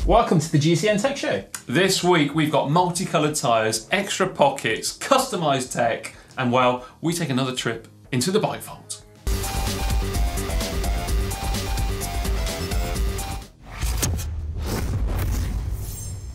Welcome to the GCN Tech Show. This week we've got multicoloured tyres, extra pockets, customised tech, and well, we take another trip into the bike vault.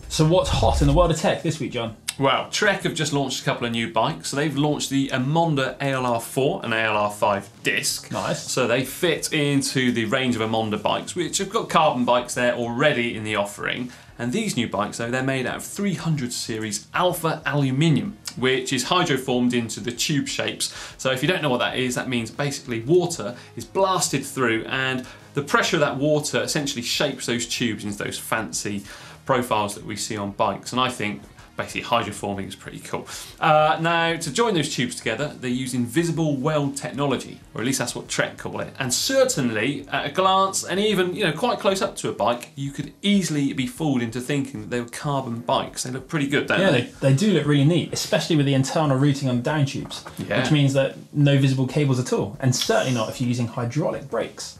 So what's hot in the world of tech this week, John? Well, Trek have just launched a couple of new bikes. So they've launched the Emonda ALR 4 and ALR 5 disc. Nice. So they fit into the range of Emonda bikes, which have got carbon bikes there already in the offering. And these new bikes, though, they're made out of 300 series alpha aluminium, which is hydroformed into the tube shapes. So if you don't know what that is, that means basically water is blasted through and the pressure of that water essentially shapes those tubes into those fancy profiles that we see on bikes. And I think basically hydroforming is pretty cool. Now, to join those tubes together, they use invisible Weld Technology, or at least that's what Trek call it. And certainly, at a glance, and even quite close up to a bike, you could easily be fooled into thinking that they were carbon bikes. They look pretty good, don't they? Yeah, they do look really neat, especially with the internal routing on the down tubes, which means that no visible cables at all, and certainly not if you're using hydraulic brakes.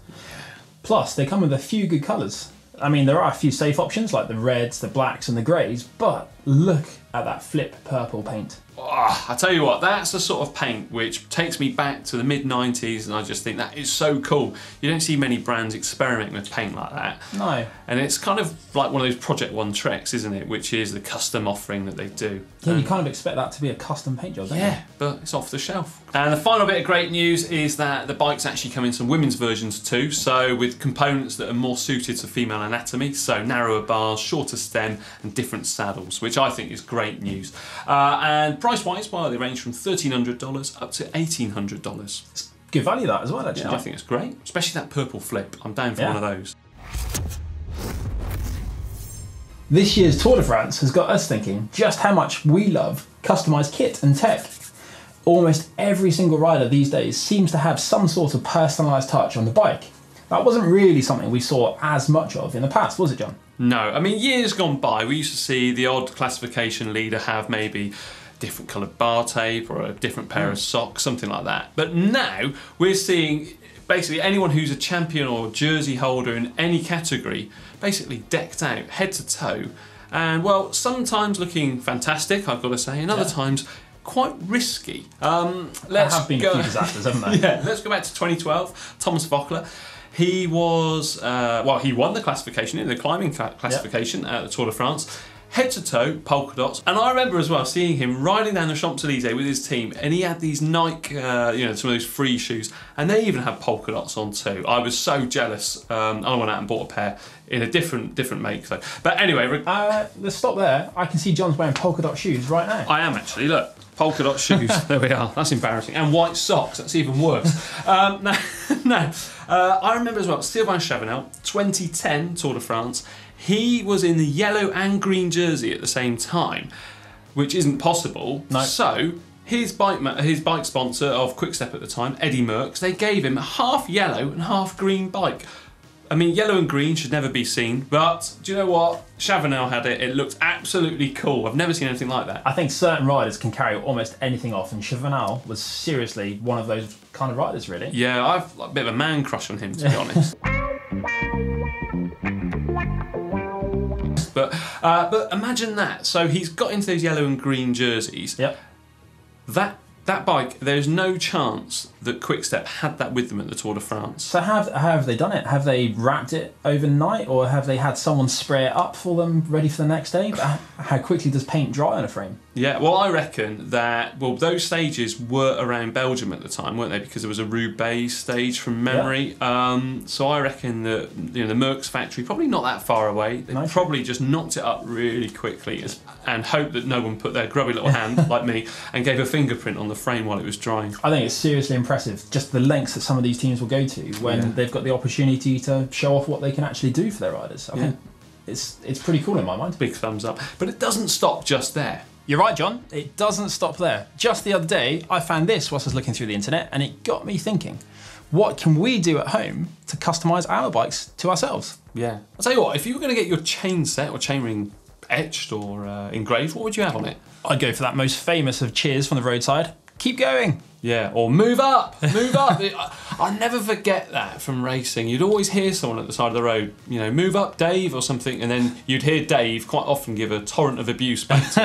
Plus, they come with a few good colours. I mean, there are a few safe options like the reds, the blacks and the greys, but look at that flip purple paint. Oh, I tell you what, that's the sort of paint which takes me back to the mid-90s, and I just think that is so cool. You don't see many brands experimenting with paint like that. No. And it's kind of like one of those Project One Treks, isn't it? Which is the custom offering that they do. Yeah, you kind of expect that to be a custom paint job, don't you? Yeah, but it's off the shelf. And the final bit of great news is that the bikes actually come in some women's versions too, so with components that are more suited to female anatomy, so narrower bars, shorter stem and different saddles, which I think is great news. And price-wise, well, they range from $1,300 up to $1,800. It's good value that as well, actually. Yeah, I think it's great, especially that purple flip. I'm down for one of those. This year's Tour de France has got us thinking just how much we love customised kit and tech. Almost every single rider these days seems to have some sort of personalised touch on the bike. That wasn't really something we saw as much of in the past, was it, John? No, I mean, years gone by, we used to see the odd classification leader have maybe different coloured bar tape or a different pair of socks, something like that. But now we're seeing basically anyone who's a champion or jersey holder in any category basically decked out head to toe, and well, sometimes looking fantastic, I've got to say, and other times quite risky. There have been a few disasters, haven't there? Yeah, let's go back to 2012. Thomas Voeckler. He was, well, he won the classification, in the climbing classification at the Tour de France. Head to toe, polka dots. And I remember as well seeing him riding down the Champs-Elysees with his team, and he had these Nike, some of those free shoes, and they even had polka dots on too. I was so jealous. I went out and bought a pair in a different make. So. But anyway, let's stop there. I can see John's wearing polka dot shoes right now. I am actually, look. Polka dot shoes, there we are, that's embarrassing. And white socks, that's even worse. I remember as well, Sylvain Chavanel, 2010 Tour de France, he was in the yellow and green jersey at the same time, which isn't possible. No. So, his bike sponsor of Quickstep at the time, Eddie Merckx, they gave him a half yellow and half green bike. I mean, yellow and green should never be seen, but do you know what? Chavanel had it. It looked absolutely cool. I've never seen anything like that. I think certain riders can carry almost anything off, and Chavanel was seriously one of those kind of riders, really. Yeah, I've a bit of a man crush on him, to be honest. But imagine that. So he's got into those yellow and green jerseys. Yep. That bike, there's no chance that Quickstep had that with them at the Tour de France. So how have they done it? Have they wrapped it overnight, or have they had someone spray it up for them ready for the next day? How quickly does paint dry on a frame? Yeah, well, I reckon that, well, those stages were around Belgium at the time, weren't they? Because there was a Roubaix stage from memory. Yeah. So I reckon that the Merckx factory, probably not that far away, they probably just knocked it up really quickly and hoped that no one put their grubby little hand, like me, and gave a fingerprint on the frame while it was drying. I think it's seriously impressive, just the lengths that some of these teams will go to when they've got the opportunity to show off what they can actually do for their riders. I think it's pretty cool in my mind. Big thumbs up. But it doesn't stop just there. You're right, John. It doesn't stop there. Just the other day, I found this whilst I was looking through the internet, and it got me thinking, what can we do at home to customise our bikes to ourselves? Yeah. I'll tell you what, if you were going to get your chain set or chainring etched or engraved, what would you have on it? I'd go for that most famous of cheers from the roadside. Keep going. Yeah, or move up, move up. I'll never forget that from racing. You'd always hear someone at the side of the road, you know, move up, Dave, or something, and then you'd hear Dave quite often give a torrent of abuse back to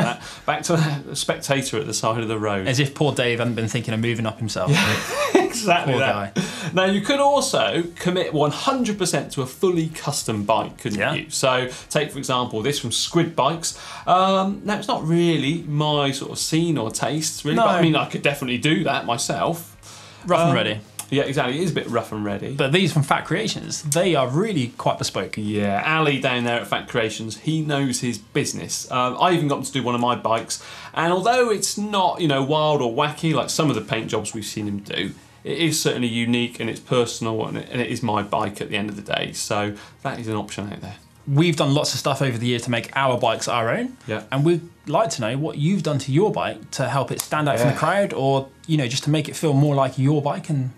that spectator at the side of the road. As if poor Dave hadn't been thinking of moving up himself. Yeah, exactly. Poor that guy. Now, you could also commit 100% to a fully custom bike, couldn't you? So, take for example this from Squid Bikes. Now, it's not really my sort of scene or tastes, really, but I mean, I could definitely do that myself. Rough and ready. Yeah, exactly. It is a bit rough and ready. But these from Fat Creations, they are really quite bespoke. Yeah, Ali down there at Fat Creations, he knows his business. I even got him to do one of my bikes, and although it's not, you know, wild or wacky like some of the paint jobs we've seen him do, it is certainly unique and it's personal, and it is my bike at the end of the day. So that is an option out there. We've done lots of stuff over the years to make our bikes our own. Yeah. And we'd like to know what you've done to your bike to help it stand out from the crowd, or, you know, just to make it feel more like your bike and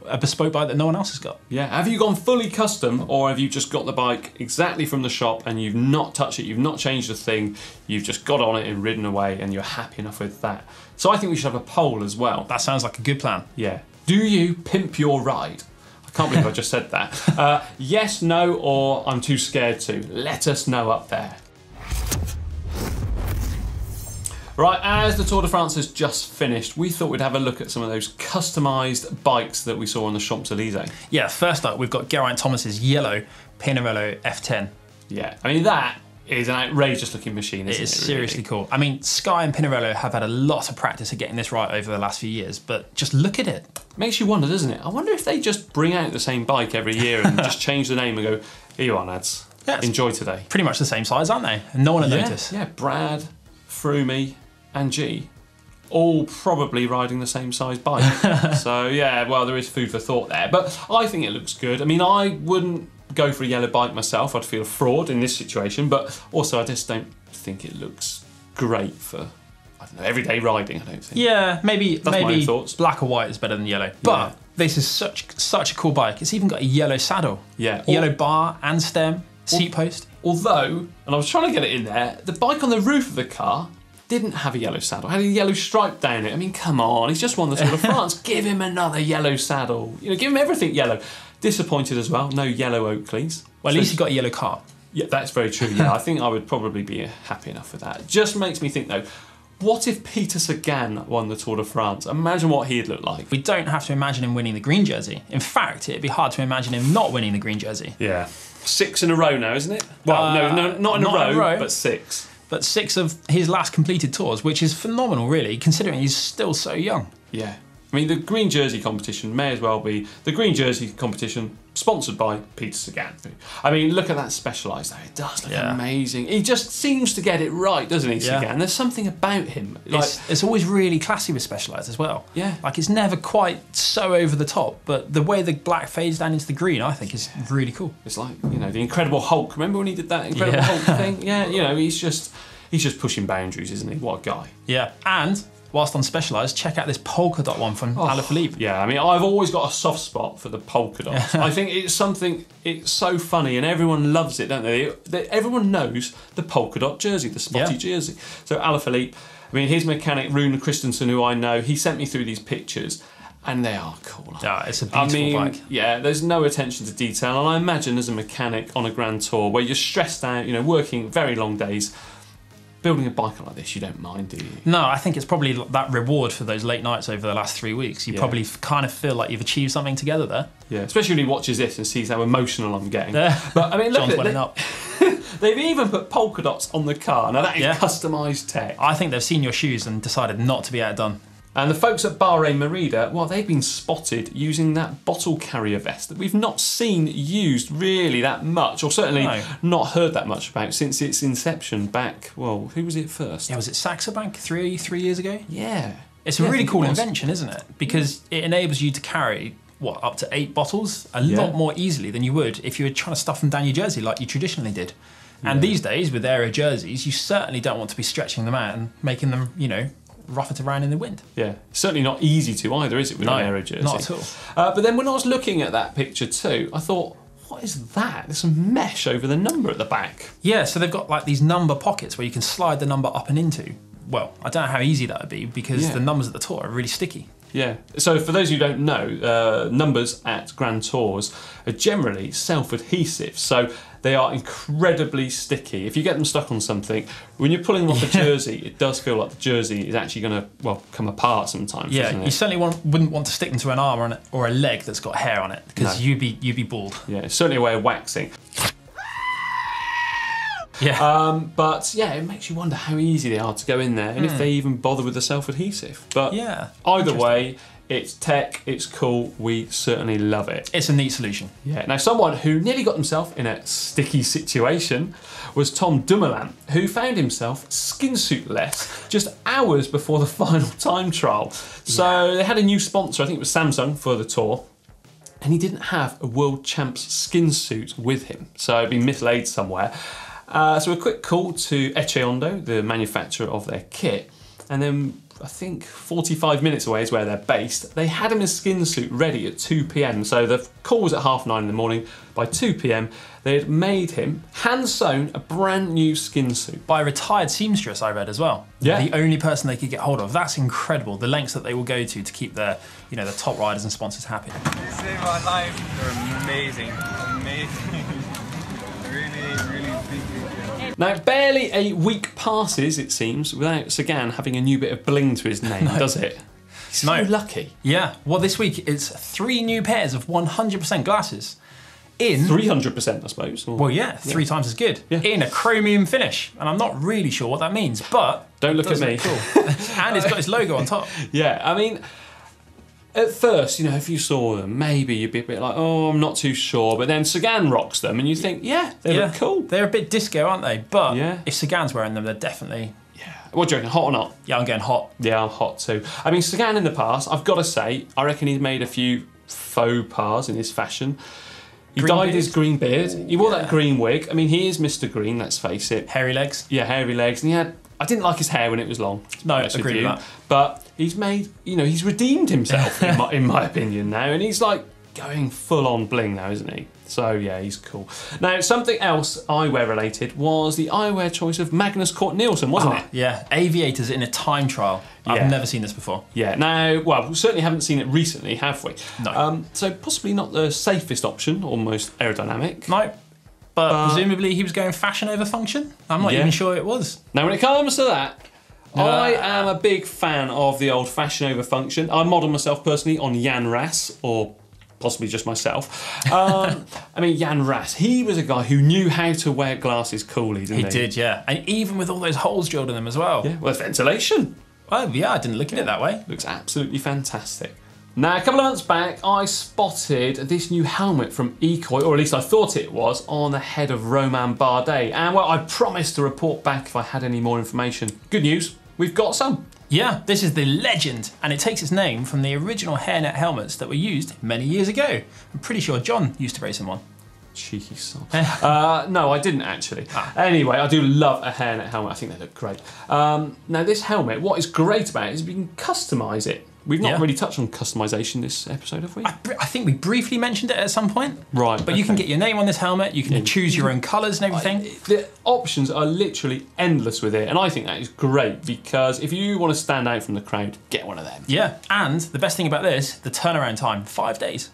a bespoke bike that no one else has got. Yeah, have you gone fully custom, or have you just got the bike exactly from the shop and you've not touched it, you've not changed a thing, you've just got on it and ridden away and you're happy enough with that? So I think we should have a poll as well. That sounds like a good plan. Yeah. Do you pimp your ride? I can't believe I just said that. Yes, no, or I'm too scared to. Let us know up there. Right, as the Tour de France has just finished, we thought we'd have a look at some of those customised bikes that we saw on the Champs-Élysées. Yeah, first up, we've got Geraint Thomas's yellow Pinarello F10. Yeah, I mean, that is an outrageous looking machine, isn't it? It is seriously cool. I mean, Sky and Pinarello have had a lot of practice at getting this right over the last few years, but just look at it. Makes you wonder, doesn't it? I wonder if they just bring out the same bike every year and just change the name and go, here you are, lads. Yeah, enjoy today. Pretty much the same size, aren't they? And no one will notice. Yeah, Brad, Froomey and G, all probably riding the same size bike. So yeah, well, there is food for thought there. But I think it looks good. I mean, I wouldn't go for a yellow bike myself. I'd feel a fraud in this situation. But also, I just don't think it looks great for, I don't know, everyday riding, I don't think. Yeah, maybe my thoughts. Black or white is better than yellow. But this is such a cool bike. It's even got a yellow saddle. Yeah. Yellow bar and stem, seat post. Although, and I was trying to get it in there, the bike on the roof of the car didn't have a yellow saddle, had a yellow stripe down it. I mean, come on, he's just won the Tour de France. Give him another yellow saddle. You know, give him everything yellow. Disappointed as well, no yellow Oakleys. Well, at least he got a yellow car. Yeah, that's very true. Yeah, I think I would probably be happy enough with that. Just makes me think though, what if Peter Sagan won the Tour de France? Imagine what he'd look like. We don't have to imagine him winning the green jersey. In fact, it'd be hard to imagine him not winning the green jersey. Yeah. 6 in a row now, isn't it? Well, no, not in a row, but 6. But 6 of his last completed tours, which is phenomenal, really, considering he's still so young. Yeah. I mean, the green jersey competition may as well be the green jersey competition sponsored by Peter Sagan. I mean, look at that Specialised though. It does look amazing. He just seems to get it right, doesn't he, Sagan? There's something about him. Like, it's always really classy with Specialised as well. Yeah. Like, it's never quite so over the top, but the way the black fades down into the green, I think, is really cool. It's like, you know, the Incredible Hulk. Remember when he did that Incredible Hulk thing? Yeah, you know, he's just pushing boundaries, isn't he? What a guy. Yeah, and whilst on Specialised, check out this polka dot one from Alaphilippe. Yeah, I mean, I've always got a soft spot for the polka dots. I think it's something, it's so funny and everyone loves it, don't they? Everyone knows the polka dot jersey, the spotty jersey. So Alaphilippe, I mean, his mechanic, Rune Christensen, who I know, he sent me through these pictures and they are cool. Yeah, it's a beautiful bike. Yeah, there's no attention to detail. And I imagine as a mechanic on a grand tour where you're stressed out, you know, working very long days, building a bike like this, you don't mind, do you? No, I think it's probably that reward for those late nights over the last 3 weeks. You probably kind of feel like you've achieved something together there. Yeah, especially when he watches this and sees how emotional I'm getting. But I mean, look at it. They've even put polka dots on the car. Now that is customised tech. I think they've seen your shoes and decided not to be outdone. And the folks at Bahrain Merida, well, they've been spotted using that bottle carrier vest that we've not seen used really that much, or certainly not heard that much about since its inception back, well, who was it first? Yeah, was it Saxo Bank three years ago? Yeah. It's a really cool invention, isn't it? Because it enables you to carry, what, up to 8 bottles a lot more easily than you would if you were trying to stuff them down your jersey like you traditionally did. And these days, with aero jerseys, you certainly don't want to be stretching them out and making them, you know, rough it around in the wind. Yeah, certainly not easy to either, is it, with an aero jersey? Not at all. But then when I was looking at that picture too, I thought, what is that? There's some mesh over the number at the back. Yeah, so they've got like these number pockets where you can slide the number up and into. Well, I don't know how easy that would be because the numbers at the top are really sticky. Yeah. So for those who don't know, numbers at Grand Tours are generally self-adhesive. So they are incredibly sticky. If you get them stuck on something, when you're pulling them off a jersey, it does feel like the jersey is actually going to, well, come apart sometimes. Yeah, doesn't it? you certainly wouldn't want to stick them to an arm or a leg that's got hair on it, because you'd be bald. Yeah, it's certainly a way of waxing. Yeah. But yeah, it makes you wonder how easy they are to go in there, and if they even bother with the self-adhesive. But yeah, either way, it's tech, it's cool, we certainly love it. It's a neat solution. Yeah. Now, someone who nearly got himself in a sticky situation was Tom Dumoulin, who found himself skin suit-less just hours before the final time trial. So they had a new sponsor, I think it was Samsung, for the tour, and he didn't have a World Champs skin suit with him, so it'd been mislaid somewhere. So a quick call to Emonda, the manufacturer of their kit, and then I think 45 minutes away is where they're based. They had him a skin suit ready at 2 PM. So the call was at 9:30 in the morning. By 2 PM, they had made him hand sewn a brand new skin suit by a retired seamstress, I read as well. Yeah, the only person they could get hold of. That's incredible. The lengths that they will go to keep their, the top riders and sponsors happy. They saved my life. They're amazing, amazing. Really big. Now, barely a week passes, it seems, without Sagan having a new bit of bling to his name, does it? He's so lucky. Yeah. Well, this week it's 3 new pairs of 100% glasses. In 300%, I suppose. Well, yeah, 3 times as good. Yeah. In a chromium finish, and I'm not really sure what that means, but don't look at me. Cool. And it's got his logo on top. Yeah, I mean, at first, if you saw them, maybe you'd be a bit like, oh, I'm not too sure. But then Sagan rocks them, and you think, yeah, they look cool. They're a bit disco, aren't they? But if Sagan's wearing them, they're definitely. Yeah. What do you reckon? Hot or not? Yeah, I'm going hot. Yeah, I'm hot too. I mean, Sagan in the past, I've got to say, I reckon he's made a few faux pas in his fashion. He dyed his green beard. He wore that green wig. I mean, he is Mr. Green, let's face it. Hairy legs. Yeah, hairy legs. And I didn't like his hair when it was long. No, I agree with that. But he's made, he's redeemed himself, in my opinion now. And he's like going full on bling now, isn't he? So yeah, he's cool. Now, something else eyewear related was the eyewear choice of Magnus Cort Nielsen, wasn't it? Yeah, aviators in a time trial. I've never seen this before. Yeah, now, well, we certainly haven't seen it recently, have we? No. So possibly not the safest option, or most aerodynamic. No. But presumably he was going fashion over function? I'm not even sure it was. Now, when it comes to that, I am a big fan of the old fashion over function. I model myself personally on Jan Raas, or possibly just myself. I mean, Jan Raas, he was a guy who knew how to wear glasses coolly, didn't he? He did, yeah. And even with all those holes drilled in them as well. Yeah, well, it's ventilation. Oh, yeah, I didn't look at it that way. Looks absolutely fantastic. Now, a couple of months back, I spotted this new helmet from Ecoy, or at least I thought it was, on the head of Romain Bardet. And, well, I promised to report back if I had any more information. Good news, we've got some. Yeah, this is the Legend, and it takes its name from the original hairnet helmets that were used many years ago. I'm pretty sure John used to race in one. Cheeky son. No, I didn't actually. Anyway, I do love a hairnet helmet. I think they look great. Now, this helmet, what is great about it is we can customise it. We've not really touched on customisation this episode, have we? I think we briefly mentioned it at some point. Right. But you can get your name on this helmet, you can choose your own colours and everything. The options are literally endless with it, and I think that is great because if you want to stand out from the crowd, get one of them. Yeah, and the best thing about this, the turnaround time, 5 days.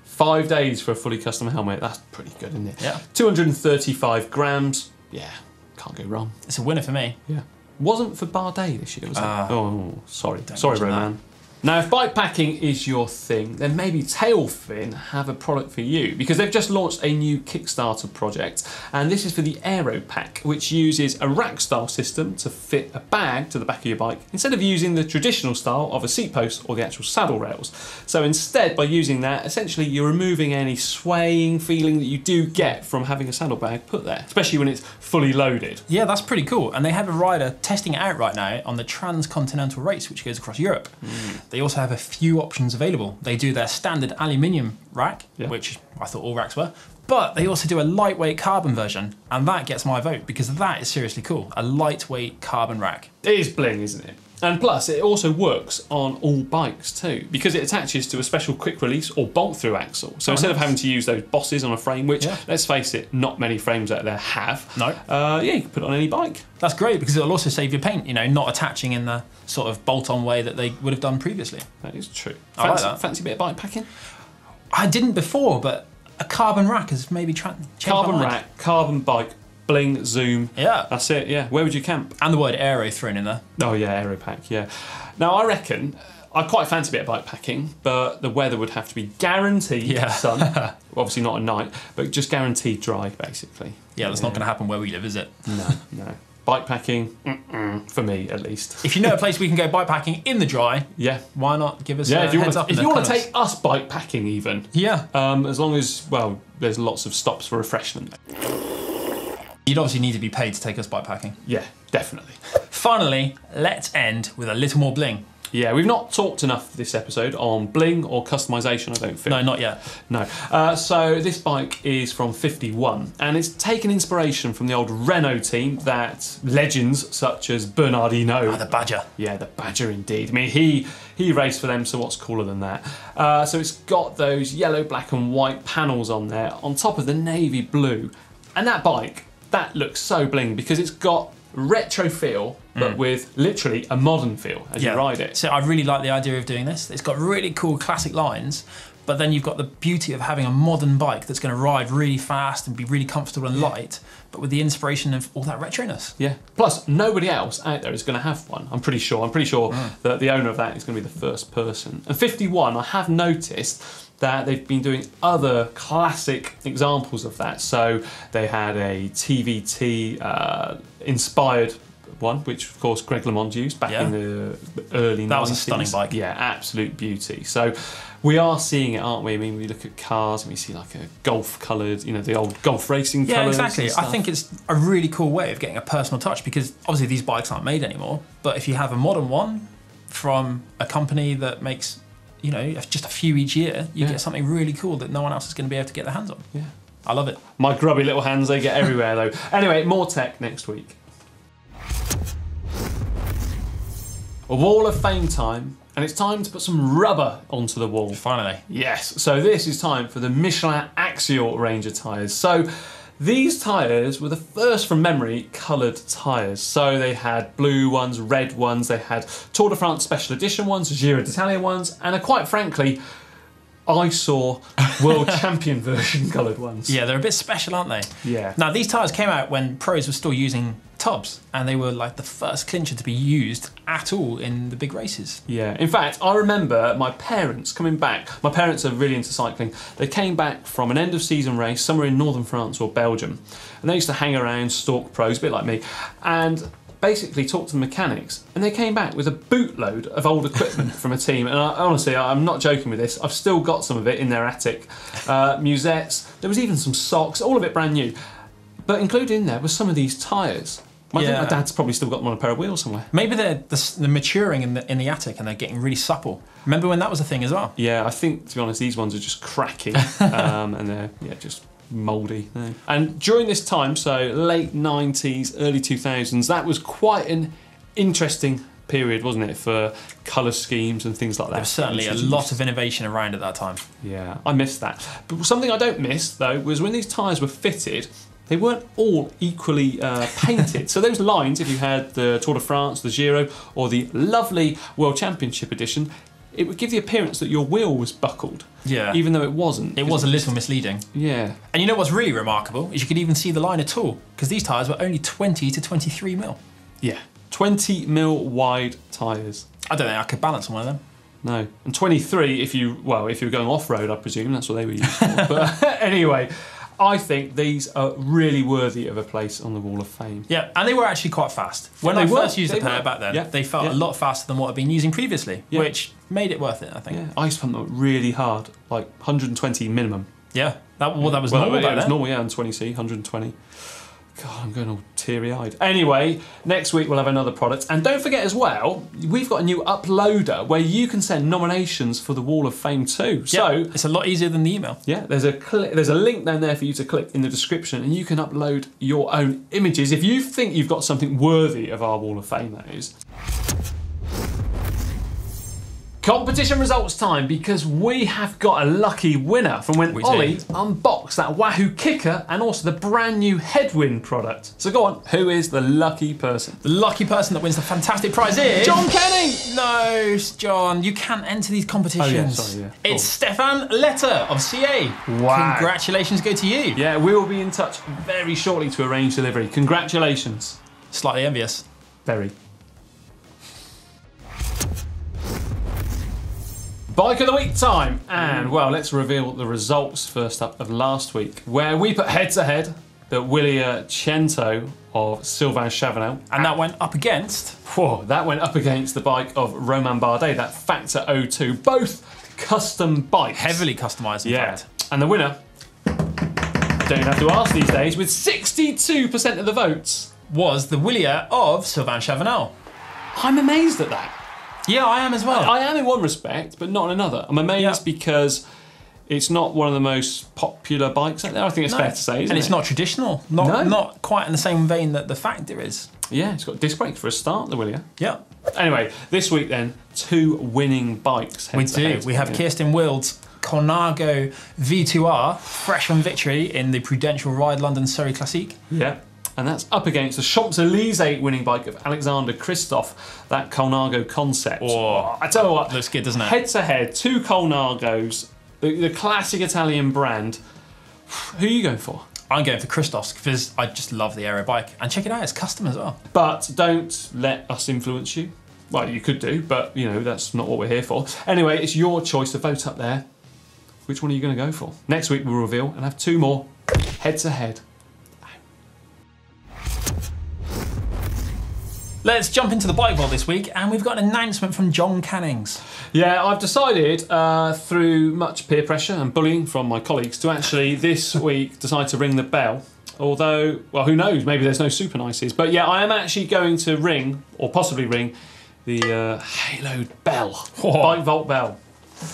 5 days for a fully custom helmet, that's pretty good, isn't it? Yeah. 235 grams, yeah, can't go wrong. It's a winner for me. Yeah. Wasn't for Bardet this year, was it? Oh, sorry. Sorry, Roman. Now, if bike packing is your thing, then maybe Tailfin have a product for you because they've just launched a new Kickstarter project, and this is for the Aero Pack, which uses a rack-style system to fit a bag to the back of your bike instead of using the traditional style of a seat post or the actual saddle rails. So instead, by using that, essentially you're removing any swaying feeling that you do get from having a saddlebag put there, especially when it's fully loaded. Yeah, that's pretty cool. And they have a rider testing it out right now on the Transcontinental race, which goes across Europe. They also have a few options available. They do their standard aluminium rack, which I thought all racks were, but they also do a lightweight carbon version, and that gets my vote because that is seriously cool. A lightweight carbon rack. It is bling, isn't it? And plus, it also works on all bikes too, because it attaches to a special quick release or bolt through axle. So instead of having to use those bosses on a frame, which, let's face it, not many frames out there have, yeah, you can put it on any bike. That's great, because it'll also save your paint, you know, not attaching in the sort of bolt-on way that they would have done previously. That is true. I like that. Fancy a bit of bike packing? I didn't before, but a carbon rack has maybe changed. Carbon rack, carbon bike, bling, zoom. Yeah. That's it, yeah. Where would you camp? And the word aero thrown in there. Oh yeah, aero pack, yeah. Now I reckon, I quite fancy a bit of bike packing, but the weather would have to be guaranteed sun. Obviously not at night, but just guaranteed dry, basically. Yeah, that's not going to happen where we live, is it? No, no. Bike packing, for me at least. If you know a place we can go bike packing in the dry, why not give us a heads up? If you want to take us bike packing even, as long as, well, there's lots of stops for refreshment. You'd obviously need to be paid to take us bike packing. Yeah, definitely. Finally, let's end with a little more bling. Yeah, we've not talked enough this episode on bling or customisation, I don't think. No, not yet. No. So this bike is from 51, and it's taken inspiration from the old Renault team that legends such as Bernard Hinault. Oh, the Badger. Yeah, the Badger indeed. I mean, he raced for them, so what's cooler than that? So it's got those yellow, black and white panels on there, on top of the navy blue. And that bike, that looks so bling because it's got retro feel, but with literally a modern feel as you ride it. So I really like the idea of doing this. It's got really cool classic lines, but then you've got the beauty of having a modern bike that's going to ride really fast and be really comfortable and light, but with the inspiration of all that retroness. Yeah. Plus, nobody else out there is going to have one. I'm pretty sure that the owner of that is going to be the first person. And 51, I have noticed that they've been doing other classic examples of that. So they had a TVT inspired one, which of course Greg LeMond used back in the early 90s. That was a stunning bike. Yeah, absolute beauty. So we are seeing it, aren't we? I mean, we look at cars and we see like a golf coloured, you know, the old golf racing colours. Yeah, exactly. I think it's a really cool way of getting a personal touch, because obviously these bikes aren't made anymore, but if you have a modern one from a company that makes, you know, just a few each year, you get something really cool that no one else is going to be able to get their hands on. Yeah. I love it. My grubby little hands, they get everywhere though. Anyway, more tech next week. A Wall of Fame time, and it's time to put some rubber onto the wall. Finally. Yes, so this is time for the Michelin Axial range of tyres. So these tyres were the first from memory coloured tyres. So they had blue ones, red ones, they had Tour de France Special Edition ones, Giro d'Italia ones, and quite frankly, I saw World Champion version coloured ones. Yeah, they're a bit special, aren't they? Yeah. Now, these tyres came out when pros were still using tubs, and they were like the first clincher to be used at all in the big races. Yeah, in fact, I remember my parents coming back. My parents are really into cycling. They came back from an end of season race somewhere in northern France or Belgium, and they used to hang around, stalk pros, a bit like me, and basically talk to the mechanics, and they came back with a bootload of old equipment from a team. And honestly, I'm not joking with this, I've still got some of it in their attic. Musettes, there was even some socks, all of it brand new. But included in there was some of these tyres. I think my dad's probably still got them on a pair of wheels somewhere. Maybe they're maturing in the attic and they're getting really supple. Remember when that was a thing as well? Yeah, I think, to be honest, these ones are just cracking and they're just mouldy. And during this time, so late 90s, early 2000s, that was quite an interesting period, wasn't it, for colour schemes and things like that. There was certainly a lot of innovation around at that time. Yeah, I missed that. But something I don't miss, though, was when these tyres were fitted, they weren't all equally painted. So those lines, if you had the Tour de France, the Giro, or the lovely World Championship edition, it would give the appearance that your wheel was buckled. Yeah. Even though it wasn't. It was a little misleading. Yeah. And you know what's really remarkable is you could even see the line at all, because these tyres were only 20 to 23 mil. Yeah. 20 mil wide tyres. I don't think I could balance on one of them. No. And 23 if you were going off-road, I presume. That's what they were used for. But anyway, I think these are really worthy of a place on the Wall of Fame. Yeah, and they were actually quite fast. When I first used the pair back then, they felt a lot faster than what I'd been using previously, which made it worth it, I think. Yeah, I used to pump them really hard, like 120 minimum. Yeah, that was normal back then. It was normal, yeah, on 20C, 120. God, I'm going all teary-eyed. Anyway, next week we'll have another product. And don't forget as well, we've got a new uploader where you can send nominations for the Wall of Fame too. Yeah, so it's a lot easier than the email. Yeah, there's a link down there for you to click in the description, and you can upload your own images if you think you've got something worthy of our Wall of Fame, that is. Competition results time, because we have got a lucky winner from when Ollie unboxed that Wahoo kicker and also the brand new Headwind product. So go on, who is the lucky person? The lucky person that wins the fantastic prize is... Jon Kenning! No, John, you can't enter these competitions. Oh, yeah, sorry, yeah. It's Stefan Letter of CA. Wow. Congratulations go to you. Yeah, we will be in touch very shortly to arrange delivery. Congratulations. Slightly envious. Very. Bike of the week time, and well, let's reveal the results first up of last week, where we put head to head the Wilier Cento of Sylvain Chavanel, and that went up against... Whoa, that went up against the bike of Romain Bardet, that Factor 02, both custom bikes. Heavily customised, in fact. And the winner, I don't have to ask these days, with 62% of the votes, was the Wilier of Sylvain Chavanel. I'm amazed at that. Yeah, I am as well. I am in one respect, but not in another. I'm amazed because it's not one of the most popular bikes out there. I think it's fair to say, isn't it? And it's not traditional. Not quite in the same vein that the Factor is. Yeah, it's got disc brakes for a start, the Wilier. Yeah. Anyway, this week then, 2 winning bikes. We do. We have Kirsten Wild's Colnago V2R, fresh from victory in the Prudential Ride London Surrey Classique. Yeah. And that's up against the Champs-Élysées winning bike of Alexander Christophe, that Colnago Concept. Oh, I tell you what, looks good, doesn't it? Head to head, 2 Colnagos, the classic Italian brand. Who are you going for? I'm going for Christophe's because I just love the aero bike. And check it out, it's custom as well. But don't let us influence you. Well, you could do, but you know, that's not what we're here for. Anyway, it's your choice to vote up there. Which one are you going to go for? Next week we'll reveal and have 2 more head to head. Let's jump into the bike world this week, and we've got an announcement from Jon Cannings. Yeah, I've decided through much peer pressure and bullying from my colleagues to actually this week decide to ring the bell. Although, well, who knows, maybe there's no super nices. But yeah, I am actually going to ring, or possibly ring, the haloed bell. Bike Vault bell.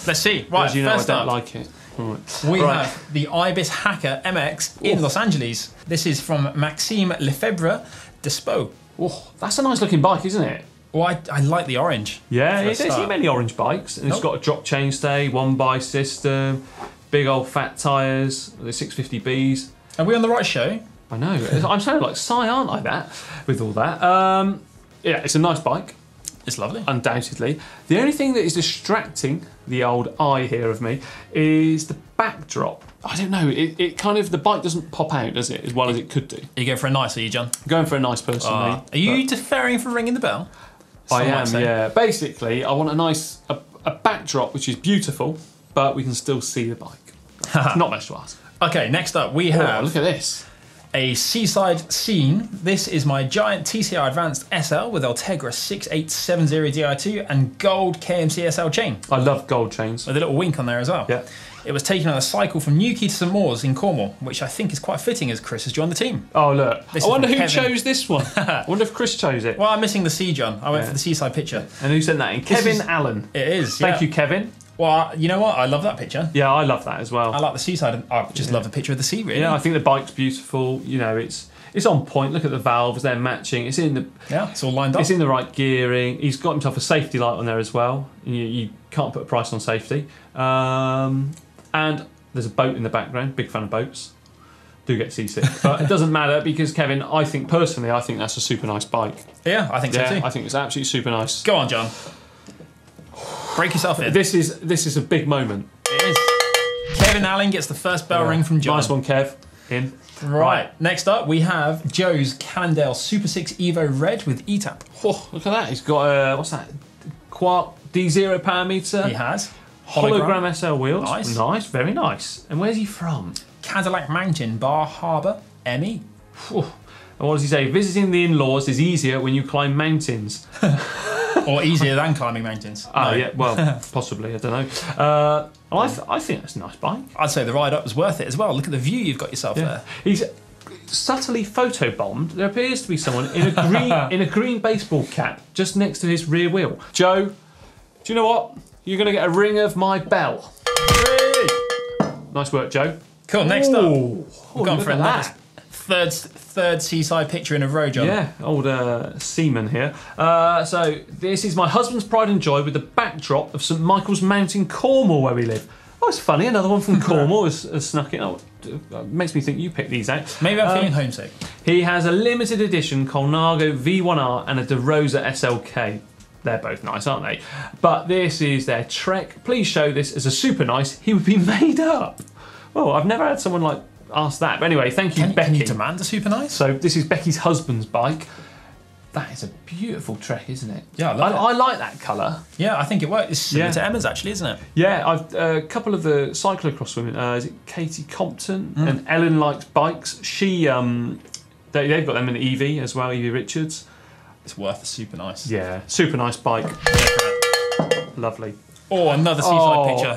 Let's see. Right, as you know, first I don't up, like it. Right. We have the Ibis Hacker MX in Los Angeles. This is from Maxime Lefebvre Despo. Oh, that's a nice looking bike, isn't it? Well, I like the orange. Yeah, you don't see many orange bikes. And it's got a drop chainstay, 1x system, big old fat tyres, the 650Bs. Are we on the right show? I know. I'm sounding like Si, aren't I, that? With all that. Yeah, it's a nice bike. It's lovely. Undoubtedly. The only thing that is distracting the old eye here of me is the backdrop. I don't know, it kind of, the bike doesn't pop out, does it, as well as it could do. Are you going for a nice, are you, John? Going for a nice person, mate. Are you deferring for ringing the bell? I am, yeah. Basically, I want a nice, a backdrop which is beautiful, but we can still see the bike. Not much to ask. Okay, next up we have... look at this. A seaside scene. This is my giant TCR Advanced SL with Ultegra 6870 Di2 and gold KMC SL chain. I love gold chains. With a little wink on there as well. Yeah. It was taken on a cycle from Newquay to St Moors in Cornwall, which I think is quite fitting as Chris has joined the team. Oh, look. I wonder who Kevin. chose this one. I wonder if Chris chose it. Well, I'm missing the C, John. I went for the seaside picture. And who sent that in? Kevin Allen. It is, Thank you, Kevin. Well, you know what? I love that picture. Yeah, I love that as well. I like the seaside. And I just love the picture of the sea, really. Yeah, I think the bike's beautiful. You know, it's on point. Look at the valves; they're matching. It's in the it's all lined up. It's in the right gearing. He's got himself a safety light on there as well. You can't put a price on safety. And there's a boat in the background. Big fan of boats. Do get seasick, but it doesn't matter because Kevin, I think that's a super nice bike. Yeah, I think so too. I think it's absolutely super nice. Go on, John. Break yourself in. This is a big moment. It is. Kevin Allen gets the first bell ring from John. Nice one, Kev. In. Right. Next up, we have Joe's Cannondale Super 6 Evo Red with ETAP. Oh, look at that. He's got what's that? Quark D0 power meter. He has. Hologram SL wheels. Nice. Nice, very nice. And where's he from? Cadillac Mountain, Bar Harbour, ME. And what does he say? Visiting the in-laws is easier when you climb mountains. Or easier than climbing mountains. Oh, yeah, well, possibly, I don't know. I think that's a nice bike. I'd say the ride up was worth it as well. Look at the view you've got yourself there. He's subtly photobombed. There appears to be someone in a green baseball cap just next to his rear wheel. Joe, do you know what? You're going to get a ring of my bell. Nice work, Joe. Cool, next up, we've gone for another Third seaside picture in a row, John. Yeah, old seaman here. So this is my husband's pride and joy with the backdrop of St Michael's Mount in Cornwall, where we live. Oh, it's funny. Another one from Cornwall has snuck in. Oh, makes me think you picked these out. Maybe I'm feeling homesick. He has a limited edition Colnago V1R and a De Rosa SLK. They're both nice, aren't they? But this is their Trek. Please show this as a super nice. He would be made up. Well, I've never had someone like ask that. But anyway, thank you, Becky. Can you demand a super nice? So this is Becky's husband's bike. That is a beautiful Trek, isn't it? Yeah, I like that colour. Yeah, I think it works. It's similar to Emma's, actually, isn't it? Yeah, I've a couple of the cyclocross women. Is it Katie Compton and Ellen likes bikes? She they've got them in the EV as well. Evie Richards. It's worth a super nice. Yeah, super nice bike. Lovely. Oh, another seaside picture.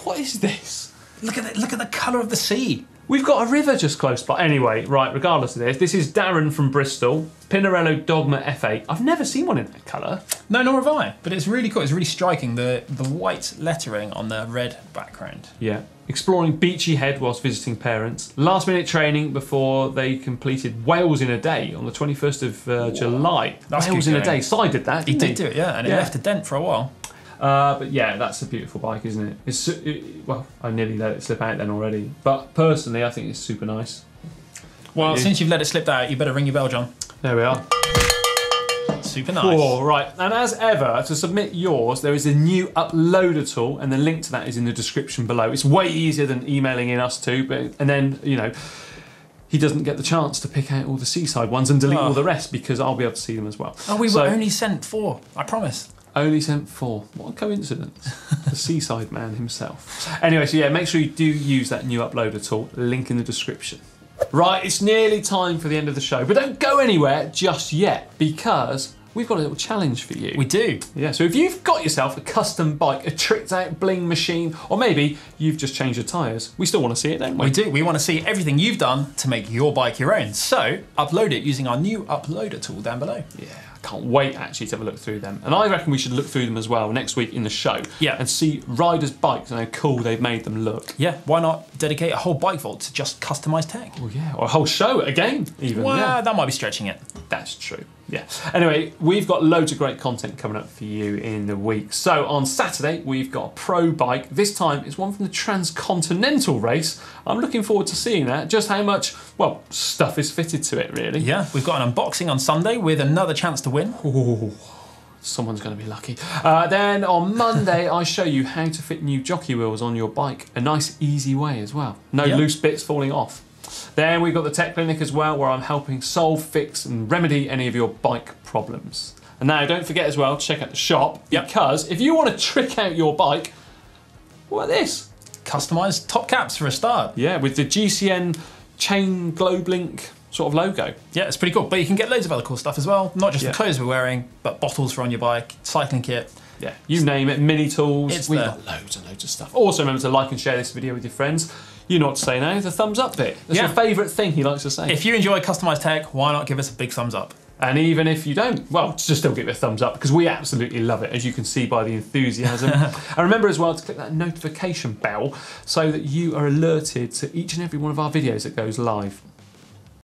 What is this? Look at it. Look at the colour of the sea. We've got a river just close by. Anyway, right, regardless of this is Darren from Bristol. Pinarello Dogma F8. I've never seen one in that colour. No, nor have I. But it's really cool. It's really striking, the white lettering on the red background. Yeah. Exploring Beachy Head whilst visiting parents. Last minute training before they completed Wales in a day on the 21st of July. That's Wales in a day. Si did that, didn't he? He did do it, yeah. And it left a dent for a while. But yeah, that's a beautiful bike, isn't it? Well, I nearly let it slip out then already. But personally, I think it's super nice. Well, since you've let it slip out, you better ring your bell, John. There we are. Super nice. Oh, right. And as ever, to submit yours, there is a new uploader tool, and the link to that is in the description below. It's way easier than emailing in us two, and then, you know, he doesn't get the chance to pick out all the seaside ones and delete all the rest because I'll be able to see them as well. Oh, we were only sent 4, I promise. Only sent 4. What a coincidence. The seaside man himself. Anyway, so yeah, make sure you do use that new uploader tool. Link in the description. Right, it's nearly time for the end of the show, but don't go anywhere just yet because we've got a little challenge for you. We do. Yeah, so if you've got yourself a custom bike, a tricked out bling machine, or maybe you've just changed your tyres, we still want to see it, don't we? We do. We want to see everything you've done to make your bike your own. So upload it using our new uploader tool down below. Yeah. Can't wait actually to have a look through them, and I reckon we should look through them as well next week in the show. Yeah, and see riders' bikes and how cool they've made them look. Yeah, why not dedicate a whole bike vault to just customised tech? Well, yeah, or a whole show again, even. Well, yeah. That might be stretching it. That's true. Yeah. Anyway, we've got loads of great content coming up for you in the week. So on Saturday, we've got a pro bike. This time, it's one from the Transcontinental race. I'm looking forward to seeing that. Just how much, well, stuff is fitted to it, really. Yeah, we've got an unboxing on Sunday with another chance to win. Ooh. Someone's going to be lucky. Then on Monday, I show you how to fit new jockey wheels on your bike. A nice, easy way as well. No loose bits falling off. Then we've got the tech clinic as well, where I'm helping solve, fix and remedy any of your bike problems. And now don't forget as well to check out the shop, because if you want to trick out your bike, what about this? Customised top caps for a start. Yeah, with the GCN chain globe link sort of logo. Yeah, it's pretty cool. But you can get loads of other cool stuff as well. Not just the clothes we're wearing, but bottles for on your bike, cycling kit. Yeah, you name it, mini tools. We've there. got loads and loads of stuff. Also remember to like and share this video with your friends. You know what to say now, the thumbs up bit. That's your favourite thing he likes to say. If you enjoy customised tech, why not give us a big thumbs up? And even if you don't, well, just still give it a thumbs up because we absolutely love it, as you can see by the enthusiasm. And remember as well to click that notification bell so that you are alerted to each and every one of our videos that goes live.